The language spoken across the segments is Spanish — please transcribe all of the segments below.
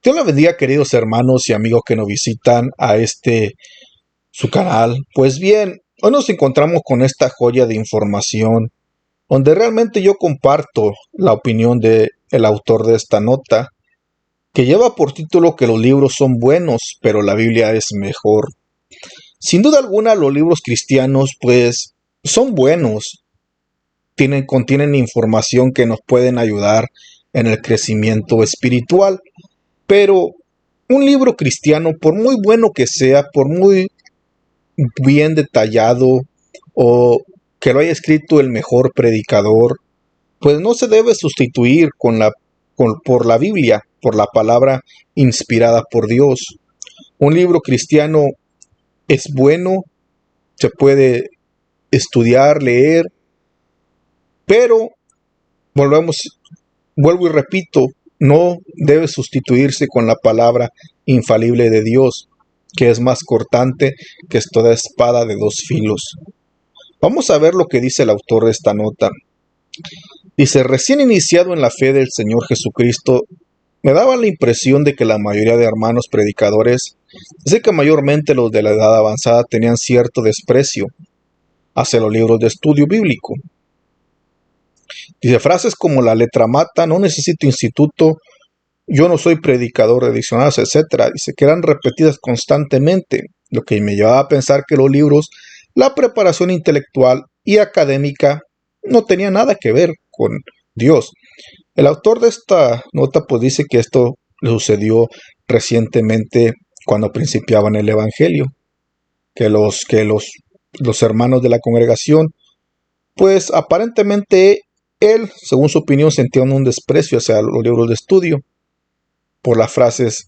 Dios la bendiga, queridos hermanos y amigos que nos visitan a su canal. Pues bien, hoy nos encontramos con esta joya de información donde realmente yo comparto la opinión del autor de esta nota, que lleva por título que los libros son buenos, pero la Biblia es mejor. Sin duda alguna, los libros cristianos pues son buenos, contienen información que nos pueden ayudar en el crecimiento espiritual. Pero un libro cristiano, por muy bueno que sea, por muy bien detallado o que lo haya escrito el mejor predicador, pues no se debe sustituir por la Biblia, por la palabra inspirada por Dios. Un libro cristiano es bueno, se puede estudiar, leer, pero vuelvo y repito, no debe sustituirse con la palabra infalible de Dios, que es más cortante que toda espada de dos filos. Vamos a ver lo que dice el autor de esta nota. Dice: recién iniciado en la fe del Señor Jesucristo, me daba la impresión de que la mayoría de hermanos predicadores, sé que mayormente los de la edad avanzada, tenían cierto desprecio hacia los libros de estudio bíblico. Dice frases como la letra mata, no necesito instituto, yo no soy predicador de diccionarios, etc. Dice que eran repetidas constantemente, lo que me llevaba a pensar que los libros, la preparación intelectual y académica no tenía nada que ver con Dios. El autor de esta nota pues dice que esto le sucedió recientemente cuando principiaban el Evangelio, que los hermanos de la congregación, pues aparentemente él, según su opinión, sentía un desprecio hacia los libros de estudio por las frases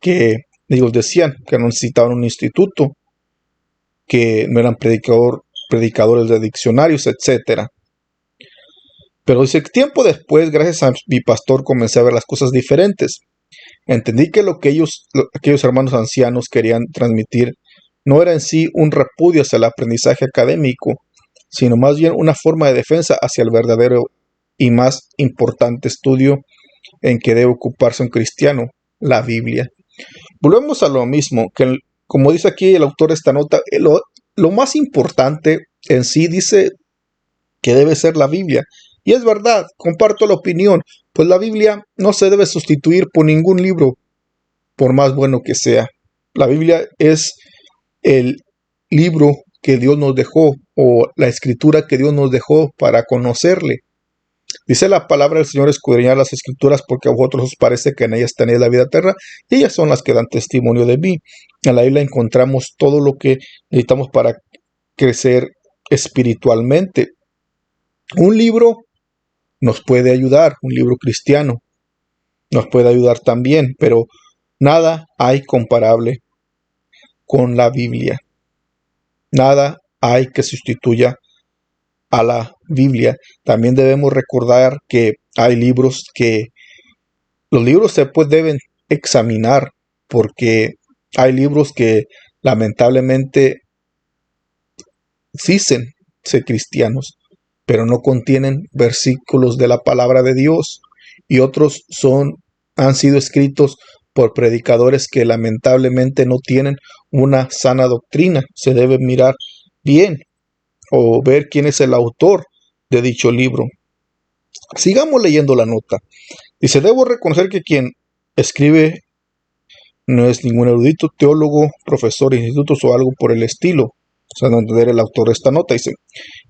que ellos decían, que no necesitaban un instituto, que no eran predicadores de diccionarios, etc. Pero dice, tiempo después, gracias a mi pastor, comencé a ver las cosas diferentes. Entendí que aquellos hermanos ancianos querían transmitir no era en sí un repudio hacia el aprendizaje académico, sino más bien una forma de defensa hacia el verdadero y más importante estudio en que debe ocuparse un cristiano, la Biblia. Volvemos a lo mismo, que como dice aquí el autor de esta nota, lo más importante en sí dice que debe ser la Biblia. Y es verdad, comparto la opinión, pues la Biblia no se debe sustituir por ningún libro, por más bueno que sea. La Biblia es el libro que Dios nos dejó, o la escritura que Dios nos dejó para conocerle. Dice la palabra del Señor: escudriñad las escrituras, porque a vosotros os parece que en ellas tenéis la vida eterna, y ellas son las que dan testimonio de mí. En la Biblia encontramos todo lo que necesitamos para crecer espiritualmente. Un libro nos puede ayudar, un libro cristiano nos puede ayudar también, pero nada hay comparable con la Biblia. Nada hay que sustituya a la Biblia. También debemos recordar que hay libros que los libros se deben examinar, porque hay libros que lamentablemente dicen ser cristianos, pero no contienen versículos de la palabra de Dios, y otros han sido escritos por predicadores que lamentablemente no tienen una sana doctrina. Se debe mirar bien o ver quién es el autor de dicho libro. Sigamos leyendo la nota. Dice: debo reconocer que quien escribe no es ningún erudito, teólogo, profesor de institutos o algo por el estilo. O sea, no entender el autor de esta nota. Dice: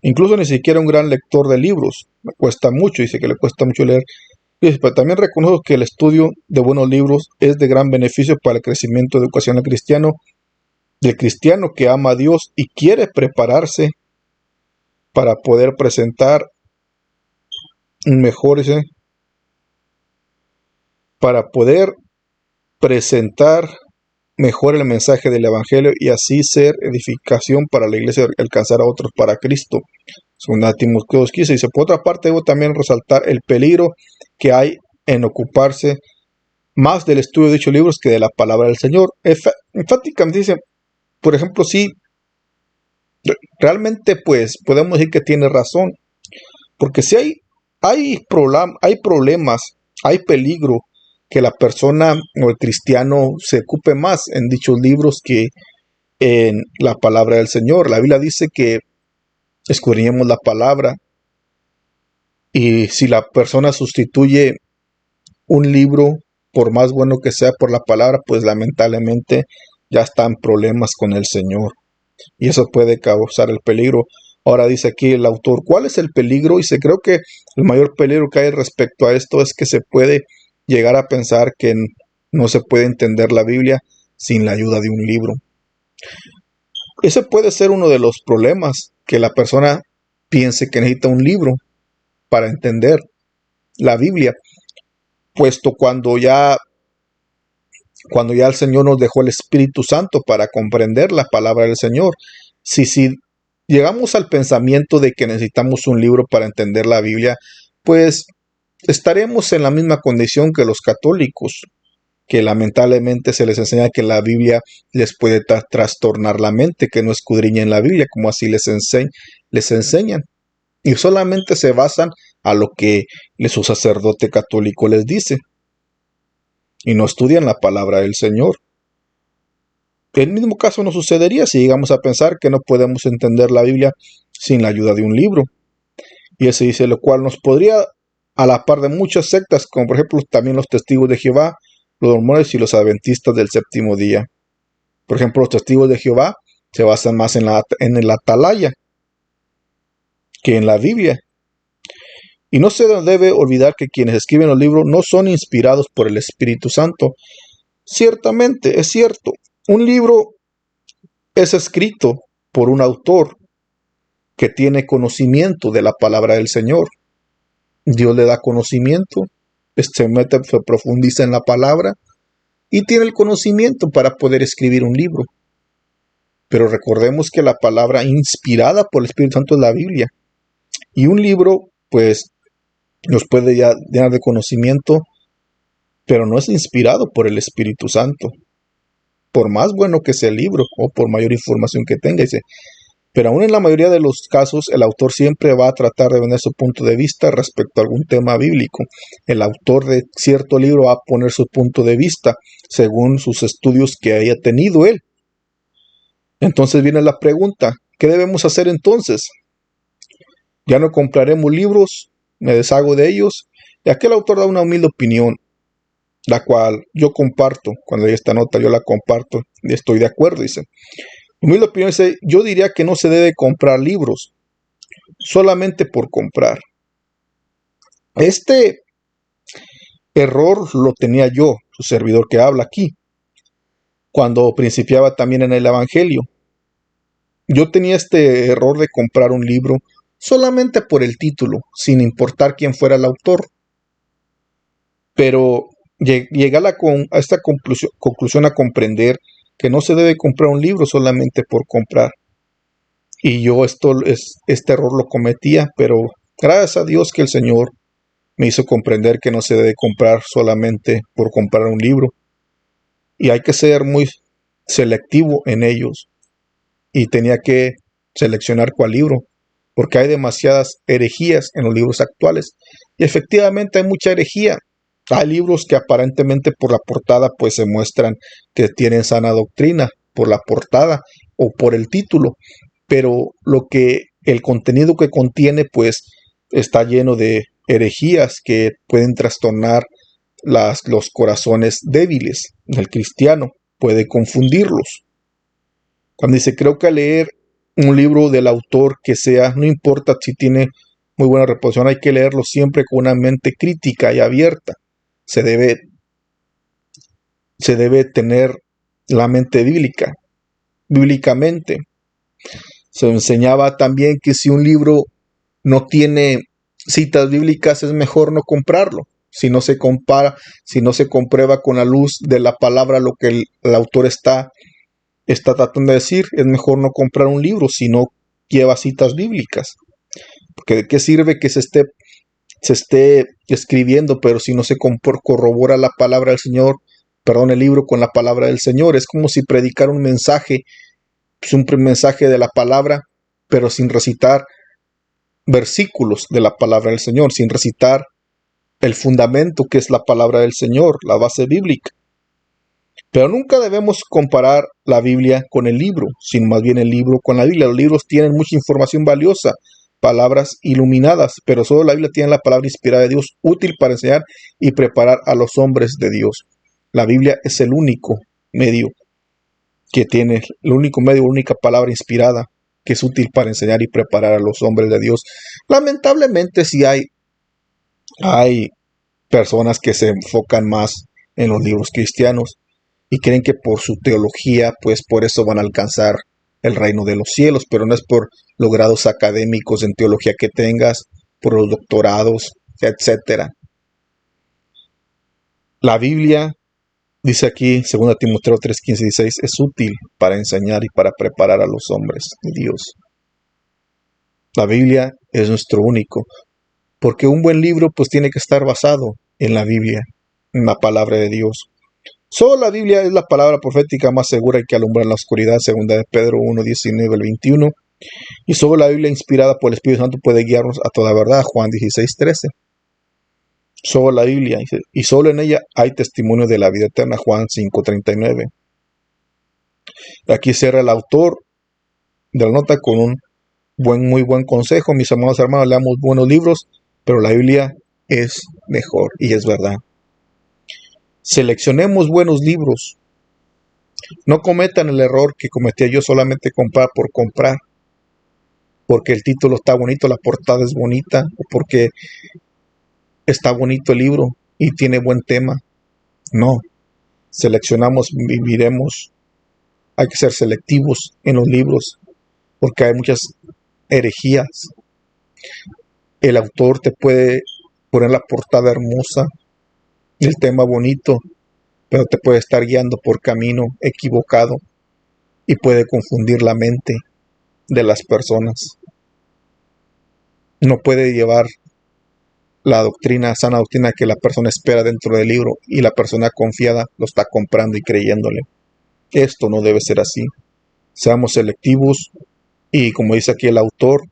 incluso ni siquiera un gran lector de libros. Me cuesta mucho, dice que le cuesta mucho leer. Dice: pero también reconozco que el estudio de buenos libros es de gran beneficio para el crecimiento educacional cristiano, del cristiano que ama a Dios y quiere prepararse para poder presentar mejor, mejor el mensaje del Evangelio y así ser edificación para la iglesia y alcanzar a otros para Cristo. Según Timoteo 2:15. Dice: por otra parte, debo también resaltar el peligro que hay en ocuparse más del estudio de dichos libros que de la palabra del Señor. Enfáticamente dice, por ejemplo, sí, realmente pues podemos decir que tiene razón, porque si hay problemas, hay peligro que la persona o el cristiano se ocupe más en dichos libros que en la palabra del Señor. La Biblia dice que escudriñemos la palabra, y si la persona sustituye un libro, por más bueno que sea, por la palabra, pues lamentablemente ya están problemas con el Señor. Y eso puede causar el peligro. Ahora dice aquí el autor, ¿cuál es el peligro? Y creo que el mayor peligro que hay respecto a esto es que se puede llegar a pensar que no se puede entender la Biblia sin la ayuda de un libro. Ese puede ser uno de los problemas, que la persona piense que necesita un libro para entender la Biblia, puesto cuando ya el Señor nos dejó el Espíritu Santo para comprender la palabra del Señor. Si llegamos al pensamiento de que necesitamos un libro para entender la Biblia, pues estaremos en la misma condición que los católicos, que lamentablemente se les enseña que la Biblia les puede trastornar la mente, que no escudriñen la Biblia, como así les enseñan. Y solamente se basan a lo que su sacerdote católico les dice, y no estudian la palabra del Señor. El mismo caso nos sucedería si llegamos a pensar que no podemos entender la Biblia sin la ayuda de un libro. Y ese dice, lo cual nos podría, a la par de muchas sectas, como por ejemplo también los testigos de Jehová, los mormones y los adventistas del séptimo día. Por ejemplo, los testigos de Jehová se basan más en el atalaya que en la Biblia. Y no se debe olvidar que quienes escriben los libros no son inspirados por el Espíritu Santo. Ciertamente, es cierto, un libro es escrito por un autor que tiene conocimiento de la palabra del Señor. Dios le da conocimiento, se profundiza en la palabra y tiene el conocimiento para poder escribir un libro. Pero recordemos que la palabra inspirada por el Espíritu Santo es la Biblia. Y un libro, pues, nos puede ya llenar de conocimiento, pero no es inspirado por el Espíritu Santo. Por más bueno que sea el libro o por mayor información que tenga, dice. Pero aún en la mayoría de los casos, el autor siempre va a tratar de vender su punto de vista respecto a algún tema bíblico. El autor de cierto libro va a poner su punto de vista según sus estudios que haya tenido él. Entonces viene la pregunta, ¿qué debemos hacer entonces? ¿Ya no compraremos libros? ¿Me deshago de ellos? Y aquel autor da una humilde opinión, la cual yo comparto. Cuando leí esta nota yo la comparto y estoy de acuerdo, dice. Humilde opinión dice, yo diría que no se debe comprar libros solamente por comprar. Este error lo tenía yo, su servidor que habla aquí, cuando principiaba también en el Evangelio. Yo tenía este error de comprar un libro solamente por el título, sin importar quién fuera el autor. Pero llegué a esta conclusión a comprender que no se debe comprar un libro solamente por comprar. Y yo este error lo cometía, pero gracias a Dios que el Señor me hizo comprender que no se debe comprar solamente por comprar un libro. Y hay que ser muy selectivo en ellos. Y tenía que seleccionar cuál libro, porque hay demasiadas herejías en los libros actuales. Y efectivamente hay mucha herejía. Hay libros que aparentemente por la portada pues se muestran que tienen sana doctrina, por la portada o por el título, pero el contenido que contiene pues está lleno de herejías que pueden trastornar los corazones débiles del cristiano, puede confundirlos. Cuando dice, creo que leer un libro del autor que sea, no importa si tiene muy buena reputación, hay que leerlo siempre con una mente crítica y abierta. Se debe tener la mente bíblicamente. Se enseñaba también que si un libro no tiene citas bíblicas es mejor no comprarlo. Si no se comprueba con la luz de la palabra lo que el autor está tratando de decir, es mejor no comprar un libro si no lleva citas bíblicas. Porque de qué sirve que se esté escribiendo, pero si no se corrobora la palabra del Señor, el libro con la palabra del Señor. Es como si predicara un mensaje, pues un mensaje de la palabra, pero sin recitar versículos de la palabra del Señor, sin recitar el fundamento que es la palabra del Señor, la base bíblica. Pero nunca debemos comparar la Biblia con el libro, sino más bien el libro con la Biblia. Los libros tienen mucha información valiosa, palabras iluminadas, pero solo la Biblia tiene la palabra inspirada de Dios, útil para enseñar y preparar a los hombres de Dios. La Biblia es el único medio que tiene, el único medio, la única palabra inspirada que es útil para enseñar y preparar a los hombres de Dios. Lamentablemente sí hay personas que se enfocan más en los libros cristianos y creen que por su teología, pues por eso van a alcanzar el reino de los cielos, pero no es por los grados académicos en teología que tengas, por los doctorados, etcétera. La Biblia, dice aquí, 2 Timoteo 3, 15 y 16, es útil para enseñar y para preparar a los hombres de Dios. La Biblia es nuestro único, porque un buen libro pues tiene que estar basado en la Biblia, en la palabra de Dios. Solo la Biblia es la palabra profética más segura y que alumbra en la oscuridad, 2 de Pedro 1, 19 al 21. Y solo la Biblia inspirada por el Espíritu Santo puede guiarnos a toda verdad, Juan 16, 13. Solo la Biblia, y solo en ella hay testimonio de la vida eterna, Juan 5, 39. Aquí cierra el autor de la nota con un muy buen consejo. Mis amados hermanos, leamos buenos libros, pero la Biblia es mejor, y es verdad. Seleccionemos buenos libros. No cometan el error que cometía yo, solamente comprar por comprar, porque el título está bonito, la portada es bonita, o porque está bonito el libro y tiene buen tema. No, seleccionamos, viviremos. Hay que ser selectivos en los libros, porque hay muchas herejías. El autor te puede poner la portada hermosa, el tema bonito, pero te puede estar guiando por camino equivocado y puede confundir la mente de las personas. No puede llevar la doctrina, sana doctrina que la persona espera dentro del libro y la persona confiada lo está comprando y creyéndole. Esto no debe ser así. Seamos selectivos y, como dice aquí el autor,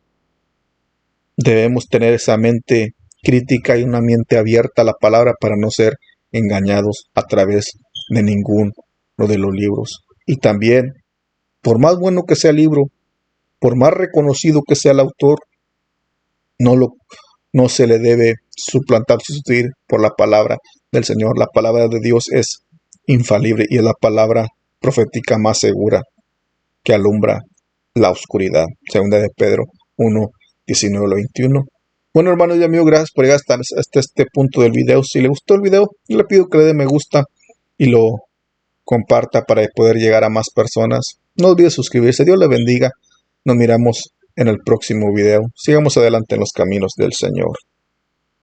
debemos tener esa mente crítica y una mente abierta a la palabra para no ser engañados a través de ninguno de los libros. Y también, por más bueno que sea el libro, por más reconocido que sea el autor, no se le debe suplantar, sustituir por la palabra del Señor. La palabra de Dios es infalible y es la palabra profética más segura que alumbra la oscuridad. 2 de Pedro 1, 19 al 21. Bueno, hermanos y amigos, gracias por llegar hasta este punto del video. Si le gustó el video, le pido que le dé me gusta y lo comparta para poder llegar a más personas. No olvide suscribirse. Dios le bendiga. Nos miramos en el próximo video. Sigamos adelante en los caminos del Señor.